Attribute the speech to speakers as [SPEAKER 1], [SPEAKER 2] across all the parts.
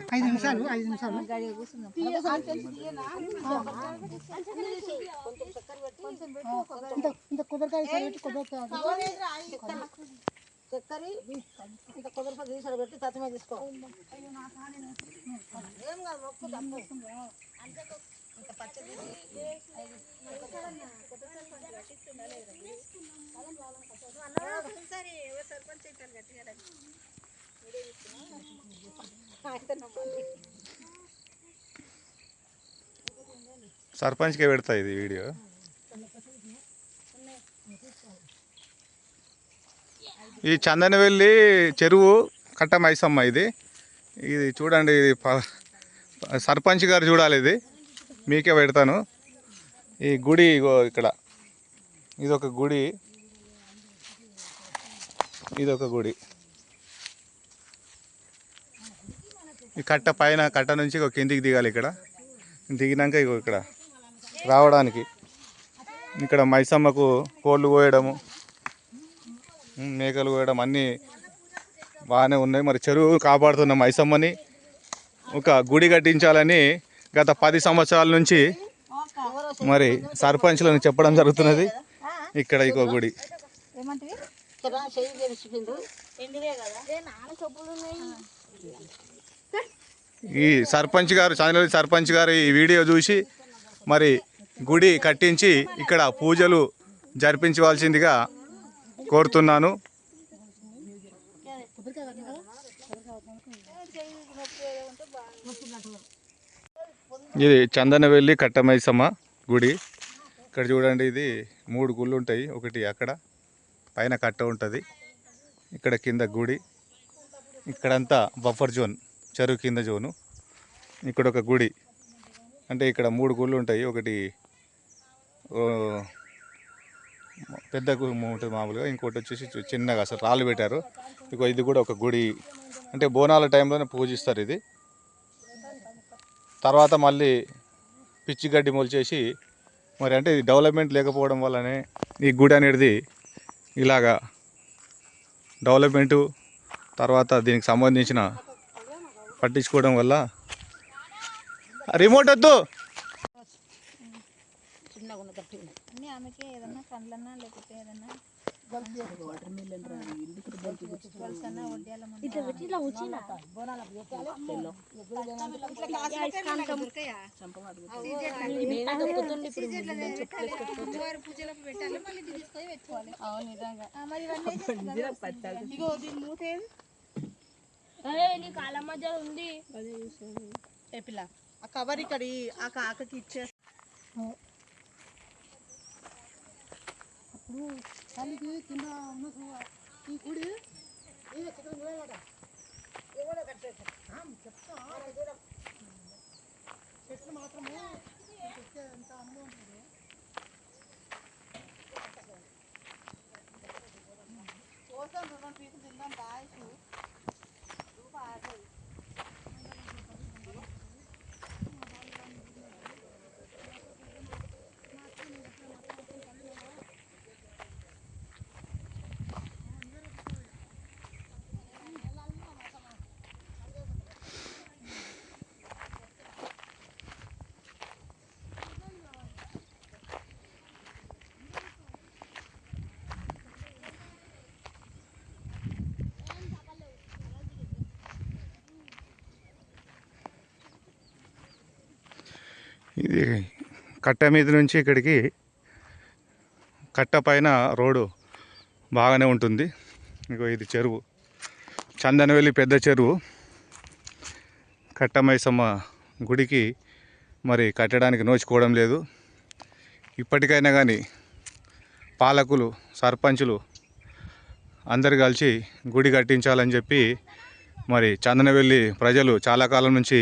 [SPEAKER 1] 5 నిమిషాలు ఇంత కొబ్బరికాయ చక్కెర ఇంత కొబ్బరికాయ తీసాడు పెట్టి తత్తమే తీసుకో. ఏం కాదు మొక్కు తప్పు ఇంత పచ్చడి
[SPEAKER 2] సర్పంచ్కే పెడతా ఇది వీడియో. ఈ చందనవెల్లి చెరువు కట్ట మైసమ్మ ఇది చూడండి. ఇది సర్పంచ్ గారు చూడాలి, ఇది మీకే పెడతాను. ఈ గుడి ఇక్కడ ఇదొక గుడి, ఈ కట్ట పైన కట్ట నుంచి కిందికి దిగాలి. ఇక్కడ దిగినాక ఇక్కడ రావడానికి ఇక్కడ మైసమ్మకు కోళ్ళు కోయడము, మేకలు కోయడం అన్నీ బాగానే ఉన్నాయి. మరి చెరువు కాపాడుతున్న మైసమ్మని ఒక గుడి కట్టించాలని గత 10 సంవత్సరాల నుంచి మరి సర్పంచ్లను చెప్పడం జరుగుతున్నది. ఇక్కడ ఇంకో గుడి ఈ సర్పంచ్ గారు చంద్రవెల్లి సర్పంచ్ గారు ఈ వీడియో చూసి మరి గుడి కట్టించి ఇక్కడ పూజలు జరిపించవలసిందిగా కోరుతున్నాను. ఇది చందనవెల్లి కట్టమైసమ్మ గుడి. ఇక్కడ చూడండి, ఇది 3 గుళ్ళు ఉంటాయి. ఒకటి అక్కడ పైన కట్ట ఉంటుంది, ఇక్కడ కింద గుడి, ఇక్కడంతా బఫర్ జోన్, చెరువు కింద జోను. ఇక్కడ ఒక గుడి, అంటే ఇక్కడ 3 గుళ్ళు ఉంటాయి. ఒకటి పెద్ద ఉంటుంది మామూలుగా, ఇంకోటి వచ్చేసి చిన్నగా అసలు రాళ్ళు పెట్టారు. ఇది కూడా ఒక గుడి, అంటే బోనాల టైంలోనే పూజిస్తారు ఇది. తర్వాత మళ్ళీ పిచ్చి గడ్డి మొలిచేసి మరి అంటే ఇది డెవలప్మెంట్ లేకపోవడం వల్లనే ఈ గుడి అనేది ఇలాగా డెవలప్మెంటు తర్వాత దీనికి సంబంధించిన పట్టించుకోవడం వల్ల రిమోట్ వద్దు.
[SPEAKER 1] కవర్ ఇక్కడ ఆ కాకకి ఇచ్చే అప్పుడు తల్లికి కింద ఉన్న ఈ గుడి చెట్లు మాత్రము ఎంత అందం ఉంటుంది. కోసం 2 పీసులు తిందాం బాయ్స్.
[SPEAKER 2] ఇది కట్ట మీద నుంచి ఇక్కడికి కట్ట పైన రోడ్డు బాగానే ఉంటుంది. ఇగో ఇది చెరువు, చందనవెల్లి పెద్ద చెరువు. కట్టమైసమ్మ గుడికి మరి కట్టడానికి నోచుకోవడం లేదు. ఇప్పటికైనా కానీ పాలకులు, సర్పంచులు అందరు కలిసి గుడి కట్టించాలని చెప్పి మరి చందనవెల్లి ప్రజలు చాలా కాలం నుంచి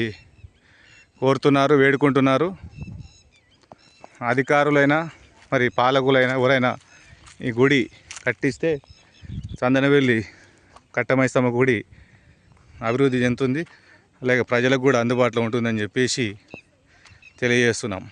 [SPEAKER 2] కోరుతున్నారు, వేడుకుంటున్నారు. అధికారులైనా మరి పాలకులైనా ఎవరైనా ఈ గుడి కట్టిస్తే చందనవెల్లి కట్టమైసమ్మ గుడి అభివృద్ధి చెందుతుంది, అలాగే ప్రజలకు కూడా అందుబాటులో ఉంటుందని చెప్పేసి తెలియజేస్తున్నాం.